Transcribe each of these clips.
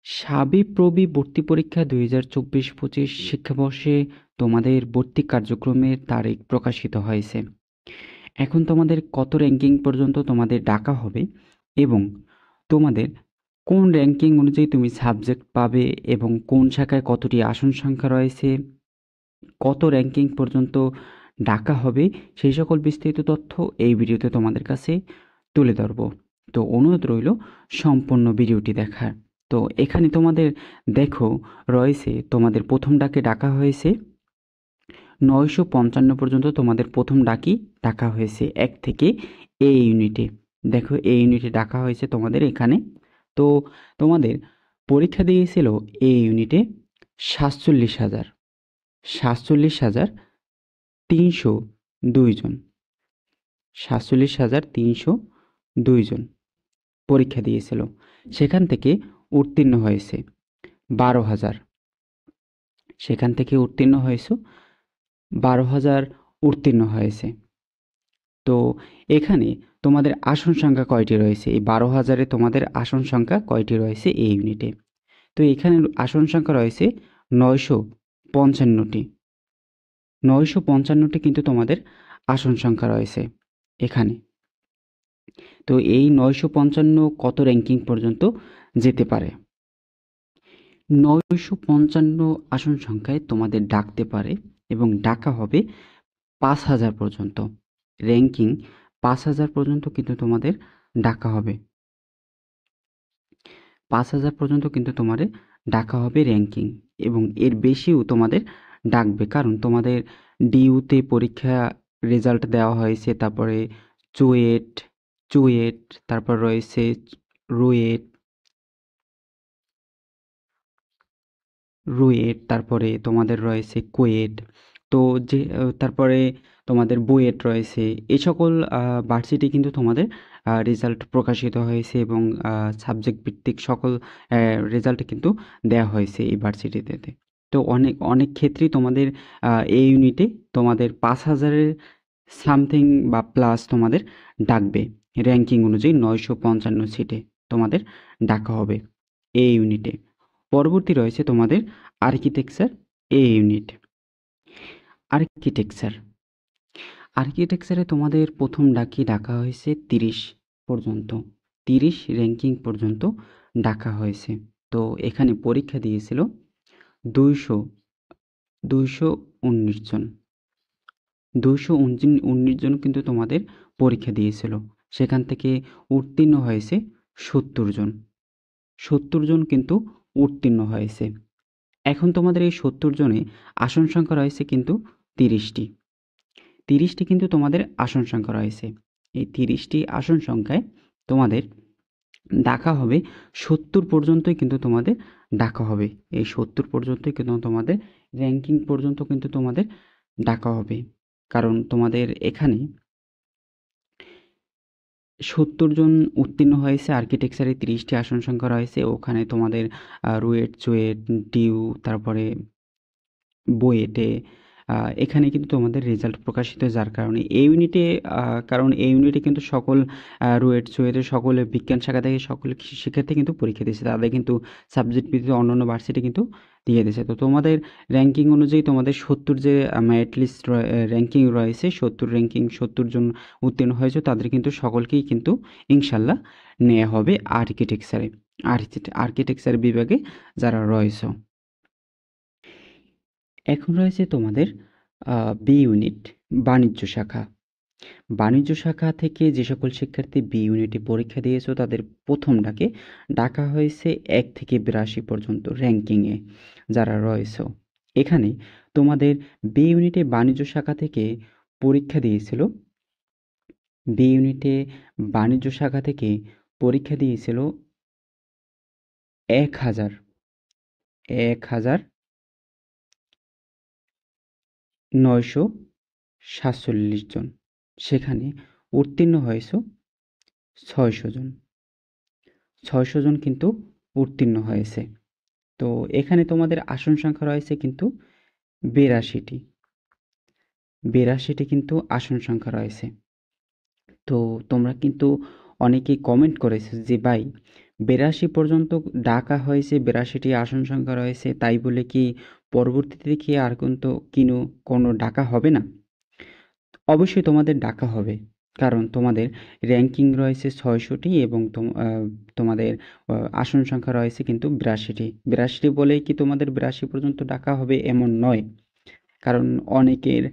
সাবিপ্রবি ভর্তি পরীক্ষা ২০২৪-২৫ শিক্ষাবর্ষে তোমাদের ভর্তি কার্যক্রমের তারিখ প্রকাশিত হয়েছে। এখন তোমাদের কত র্যাঙ্কিং পর্যন্ত তোমাদের ডাকা হবে এবং তোমাদের কোন র্যাঙ্কিং অনুযায়ী তুমি সাবজেক্ট পাবে এবং কোন শাখায় কতটি আসন সংখ্যা রয়েছে, কত র্যাঙ্কিং পর্যন্ত ডাকা হবে, সেই সকল বিস্তারিত তথ্য এই ভিডিওতে তোমাদের কাছে তুলে ধরব। তো অনুরোধ রইল সম্পূর্ণ ভিডিওটি দেখার। তো এখানে তোমাদের দেখো রয়েছে তোমাদের প্রথম ডাকে ডাকা হয়েছে 955 পর্যন্ত তোমাদের প্রথম ডাকা হয়েছে 1 থেকে এ ইউনিটে। দেখো এ ইউনিটে ডাকা হয়েছে তোমাদের এখানে। তো তোমাদের পরীক্ষা দিয়েছিল এ ইউনিটে 47,302 জন, 47,302 জন পরীক্ষা দিয়েছিল। সেখান থেকে উত্তীর্ণ হয়েছে 12,000, সেখান থেকে উত্তীর্ণ হয়েছে 12,000 উত্তীর্ণ হয়েছে। তো এখানে তোমাদের আসন সংখ্যা কয়টি রয়েছে? এই 12,000-এ তোমাদের আসন সংখ্যা কয়টি রয়েছে এই ইউনিটে? তো এখানে আসন সংখ্যা রয়েছে 955টি। 955টি কিন্তু তোমাদের আসন সংখ্যা রয়েছে এখানে। তো এই 955 কত র্যাঙ্কিং পর্যন্ত যেতে পারে? 955 আসন সংখ্যায় তোমাদের ডাকতে পারে এবং ডাকা হবে 5,000 পর্যন্ত। র্যাঙ্কিং 5,000 পর্যন্ত কিন্তু তোমাদের ডাকা হবে। 5,000 পর্যন্ত কিন্তু তোমাদের ডাকা হবে র্যাঙ্কিং, এবং এর বেশিও তোমাদের ডাকবে, কারণ তোমাদের ডিইউতে পরীক্ষা রেজাল্ট দেওয়া হয়েছে, তারপরে চুয়েট চুয়েট তারপর রয়েছে রুয়েট রুয়েট তারপরে তোমাদের রয়েছে কুয়েট। তো যে তারপরে তোমাদের বুয়েট রয়েছে। এই সকল ভার্সিটি কিন্তু তোমাদের রেজাল্ট প্রকাশিত হয়েছে এবং সাবজেক্ট ভিত্তিক সকল রেজাল্ট কিন্তু দেওয়া হয়েছে এই ভার্সিটিতে। তো অনেক অনেক ক্ষেত্রেই তোমাদের এই ইউনিটে তোমাদের 5,000-এর সামথিং বা প্লাস তোমাদের ডাকবে। র্যাঙ্কিং অনুযায়ী 955 সিটে তোমাদের ডাকা হবে এই ইউনিটে। পরবর্তী রয়েছে তোমাদের আর্কিটেকচার এ ইউনিট। আর্কিটেকচার আর্কিটেকচারে তোমাদের প্রথম ডাকা হয়েছে 30 পর্যন্ত, 30 র্যাঙ্কিং পর্যন্ত ডাকা হয়েছে। তো এখানে পরীক্ষা দিয়েছিল 219 জন, 219 জন কিন্তু তোমাদের পরীক্ষা দিয়েছিল। সেখান থেকে উত্তীর্ণ হয়েছে 70 জন, 70 জন কিন্তু উত্তীর্ণ হয়েছে। এখন তোমাদের এই 70 জনে আসন সংখ্যা রয়েছে কিন্তু 30টি। 30টি কিন্তু তোমাদের আসন সংখ্যা রয়েছে। এই 30টি আসন সংখ্যায় তোমাদের ডাকা হবে 70 পর্যন্তই কিন্তু তোমাদের ডাকা হবে। এই 70 পর্যন্তই কিন্তু তোমাদের র্যাঙ্কিং পর্যন্ত কিন্তু তোমাদের ডাকা হবে, কারণ তোমাদের এখানে 70 জন উত্তীর্ণ হয়েছে। আর্কিটেকচারে 30টি আসন সংখ্যা রয়েছে। ওখানে তোমাদের রুয়েট, চুয়েট, ডিউ, তারপরে বুয়েটে এখানে কিন্তু তোমাদের রেজাল্ট প্রকাশিত, যার কারণে এই ইউনিটে কারণ এই ইউনিটে কিন্তু সকল রুয়েট, চুয়েটের সকল বিজ্ঞান শাখা থেকে সকল শিক্ষার্থী কিন্তু পরীক্ষা দিয়েছে। তাদের কিন্তু সাবজেক্ট ভিত্তিতে অন্যান্য ভার্সিটি কিন্তু দিয়ে দিয়েছে। তো তোমাদের র্যাঙ্কিং অনুযায়ী তোমাদের 70 যে মেরিট লিস্ট র্যাঙ্কিং রয়েছে, 70 জন উত্তীর্ণ হয়েছে, তাদের কিন্তু সকলকেই কিন্তু ইনশাল্লাহ নেওয়া হবে আর্কিটেকচারে, আর্কিটেকচার বিভাগে যারা রয়েছে। এখন রয়েছে তোমাদের বি ইউনিট, বাণিজ্য শাখা। বাণিজ্য শাখা থেকে যে সকল শিক্ষার্থী বি ইউনিটে পরীক্ষা দিয়েছো তাদের প্রথম ডাকা হয়েছে 1 থেকে 82 পর্যন্ত র্যাঙ্কিংয়ে যারা রয়েছে। এখানে তোমাদের বি ইউনিটে বাণিজ্য শাখা থেকে পরীক্ষা দিয়েছিল, বি ইউনিটে বাণিজ্য শাখা থেকে পরীক্ষা দিয়েছিল 1,947 জন। সেখানে উত্তীর্ণ হয়েছে 600 জন, 600 জন কিন্তু উত্তীর্ণ হয়েছে। তো এখানে তোমাদের আসন সংখ্যা রয়েছে কিন্তু 82টি, 82টি কিন্তু আসন সংখ্যা রয়েছে। তো তোমরা কিন্তু অনেকেই কমেন্ট করেছো যে ভাই 82 পর্যন্ত ডাকা হয়েছে, 82টি আসন সংখ্যা রয়েছে, তাই বলে কি পরবর্তীতে কি আর কিন্তু কোনো ডাকা হবে না? অবশ্যই তোমাদের ডাকা হবে, কারণ তোমাদের র্যাঙ্কিং রয়েছে 600টি এবং তোমাদের আসন সংখ্যা রয়েছে কিন্তু 82টি। 82টি বলেই কি তোমাদের 82 পর্যন্ত ডাকা হবে এমন নয়, কারণ অনেকের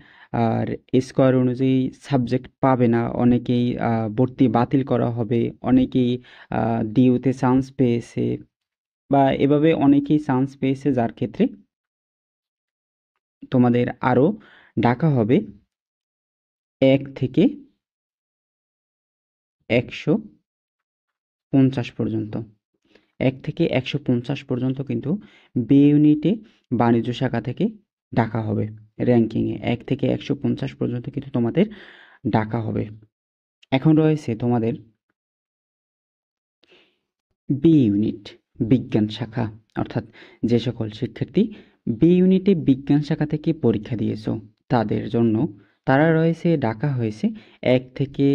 আর স্কোয়ার অনুযায়ী সাবজেক্ট পাবে না, অনেকেই ভর্তি বাতিল করা হবে, অনেকেই ডিউতে চান্স পেয়েছে বা এভাবে অনেকেই চান্স পেয়েছে, যার ক্ষেত্রে তোমাদের আরও ডাকা হবে 1 থেকে 150 পর্যন্ত। 1 থেকে 150 পর্যন্ত কিন্তু বি ইউনিটে বাণিজ্য শাখা থেকে ডাকা হবে। র্যাঙ্কিংয়ে 1 থেকে 150 পর্যন্ত কিন্তু তোমাদের ডাকা হবে। এখন রয়েছে তোমাদের বি ইউনিট বিজ্ঞান শাখা, অর্থাৎ যে সকল শিক্ষার্থী বি ইউনিটে বিজ্ঞান শাখা থেকে পরীক্ষা দিয়েছো তাদের জন্য তারা রয়েছে ডাকা হয়েছে 1 থেকে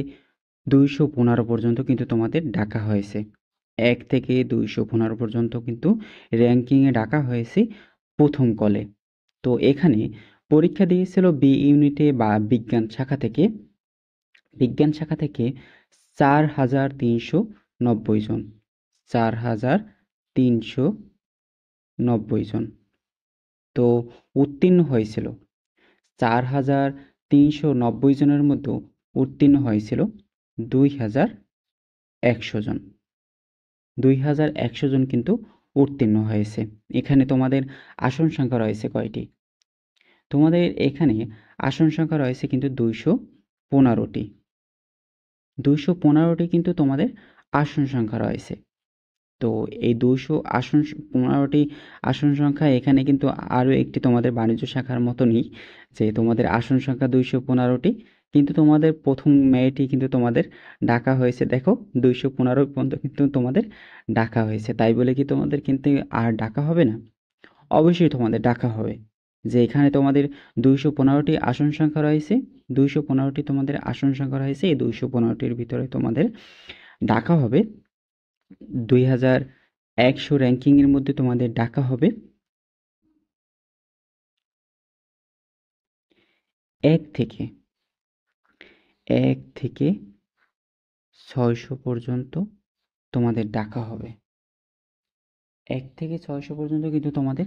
215 পর্যন্ত কিন্তু তোমাদের ডাকা হয়েছে। 1 থেকে 215 পর্যন্ত কিন্তু র্যাঙ্কিংয়ে ডাকা হয়েছে প্রথম কলে। তো এখানে পরীক্ষা দিয়েছিল বি ইউনিটে বা বিজ্ঞান শাখা থেকে 4,390 জন, 4,390 জন। তো উত্তীর্ণ হয়েছিল 4,390 জনের মধ্যে উত্তীর্ণ হয়েছিল 2,100 জন। 2,100 জন কিন্তু উত্তীর্ণ হয়েছে। এখানে তোমাদের আসন সংখ্যা রয়েছে কয়টি? তোমাদের এখানে আসন সংখ্যা রয়েছে কিন্তু 215টি। 215টি কিন্তু তোমাদের আসন সংখ্যা রয়েছে। তো এই 215টি আসন সংখ্যা এখানে কিন্তু আরও একটি তোমাদের বাণিজ্য শাখার মতনই, যে তোমাদের আসন সংখ্যা 215টি, কিন্তু তোমাদের প্রথম মেয়েটি কিন্তু তোমাদের ডাকা হয়েছে, দেখো 215 পর্যন্ত কিন্তু তোমাদের ডাকা হয়েছে, তাই বলে কি তোমাদের কিন্তু আর ডাকা হবে না? অবশ্যই তোমাদের ডাকা হবে। যে এখানে তোমাদের 215টি আসন সংখ্যা রয়েছে, 215টি তোমাদের আসন সংখ্যা রয়েছে, এই 215টির ভিতরে তোমাদের ডাকা হবে 2,100 র্যাঙ্কিংয়ের মধ্যে তোমাদের ডাকা হবে 1 থেকে 600 পর্যন্ত তোমাদের ডাকা হবে। 1 থেকে 600 পর্যন্ত কিন্তু তোমাদের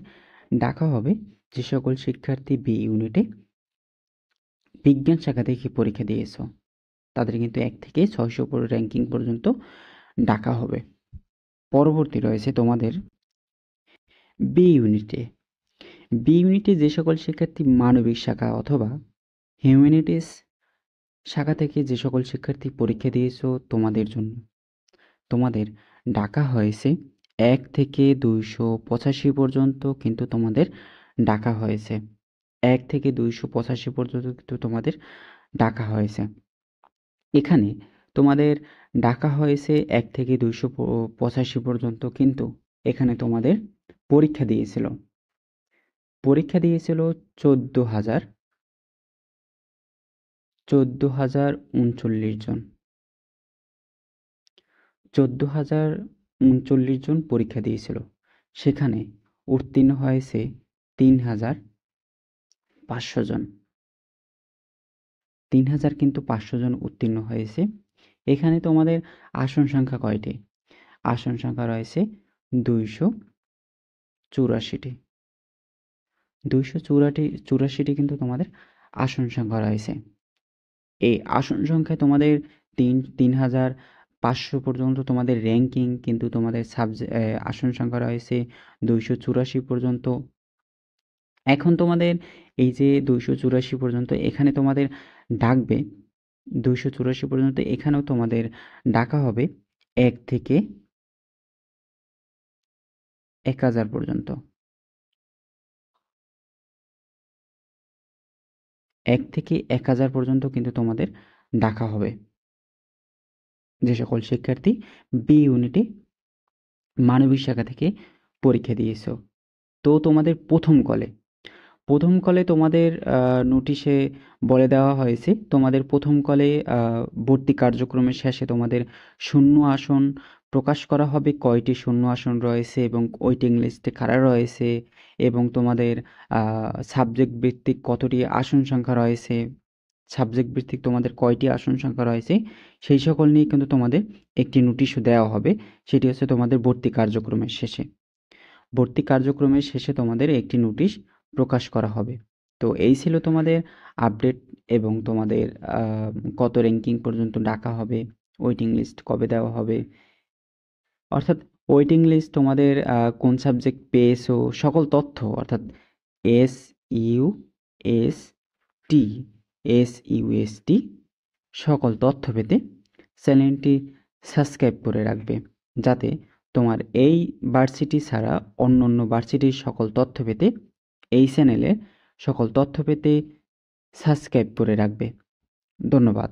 ডাকা হবে যে সকল শিক্ষার্থী বি ইউনিটে বিজ্ঞান শাখা থেকে পরীক্ষা দিয়েছো তাদের কিন্তু 1 থেকে 600 র্যাঙ্কিং পর্যন্ত ডাকা হবে। পরবর্তী রয়েছে তোমাদের বি ইউনিটে। বি ইউনিটে যে সকল শিক্ষার্থী মানবিক শাখা অথবা হিউম্যানিটিস শাখা থেকে যে সকল শিক্ষার্থী পরীক্ষা দিয়েছো তোমাদের জন্য তোমাদের ডাকা হয়েছে 1 থেকে 285 পর্যন্ত কিন্তু তোমাদের ডাকা হয়েছে। 1 থেকে 285 পর্যন্ত কিন্তু তোমাদের ডাকা হয়েছে। এখানে তোমাদের ডাকা হয়েছে 1 থেকে 285 পর্যন্ত, কিন্তু এখানে তোমাদের পরীক্ষা দিয়েছিল 14,039 জন। 14,039 জন পরীক্ষা দিয়েছিল, সেখানে উত্তীর্ণ হয়েছে 3,500 জন। 3,000 কিন্তু 500 জন উত্তীর্ণ হয়েছে। এখানে তোমাদের আসন সংখ্যা কয়টি? আসন সংখ্যা রয়েছে 284টি। 284টি কিন্তু তোমাদের আসন সংখ্যা রয়েছে। এই আসন সংখ্যায় তোমাদের 3,500 পর্যন্ত তোমাদের র্যাঙ্কিং, কিন্তু তোমাদের আসন সংখ্যা রয়েছে 284 পর্যন্ত। এখন তোমাদের এই যে 284 পর্যন্ত এখানে তোমাদের ডাকবে 284 পর্যন্ত, এখানেও তোমাদের ডাকা হবে 1 থেকে 1,000 পর্যন্ত। 1 থেকে 1,000 পর্যন্ত কিন্তু তোমাদের ডাকা হবে যে সকল শিক্ষার্থী বি ইউনিটে মানবিক শাখা থেকে পরীক্ষা দিয়েছো। তো তোমাদের প্রথম কলে তোমাদের নোটিশে বলে দেওয়া হয়েছে তোমাদের প্রথম কলে ভর্তি কার্যক্রমের শেষে তোমাদের শূন্য আসন প্রকাশ করা হবে কয়টি শূন্য আসন রয়েছে এবং ওয়েটিং লিস্টে কারা রয়েছে এবং তোমাদের সাবজেক্ট ভিত্তিক কতটি আসন সংখ্যা রয়েছে, সাবজেক্ট ভিত্তিক তোমাদের কয়টি আসন সংখ্যা রয়েছে, সেই সকল নিয়ে কিন্তু তোমাদের একটি নোটিশও দেওয়া হবে। সেটি হচ্ছে তোমাদের ভর্তি কার্যক্রমের শেষে। ভর্তি কার্যক্রমের শেষে তোমাদের একটি নোটিশ প্রকাশ করা হবে। তো এই ছিল তোমাদের আপডেট এবং তোমাদের কত র্যাঙ্কিং পর্যন্ত ডাকা হবে, ওয়েটিং লিস্ট কবে দেওয়া হবে, অর্থাৎ ওয়েটিং লিস্ট তোমাদের কোন সাবজেক্ট পেয়েছো সকল তথ্য, অর্থাৎ S U S T SUST সকল তথ্য পেতে চ্যানেলটি সাবস্ক্রাইব করে রাখবে, যাতে তোমার এই ভার্সিটি ছাড়া অন্য অন্য ভার্সিটির সকল তথ্য পেতে এই চ্যানেলের সকল তথ্য পেতে সাবস্ক্রাইব করে রাখবে। ধন্যবাদ।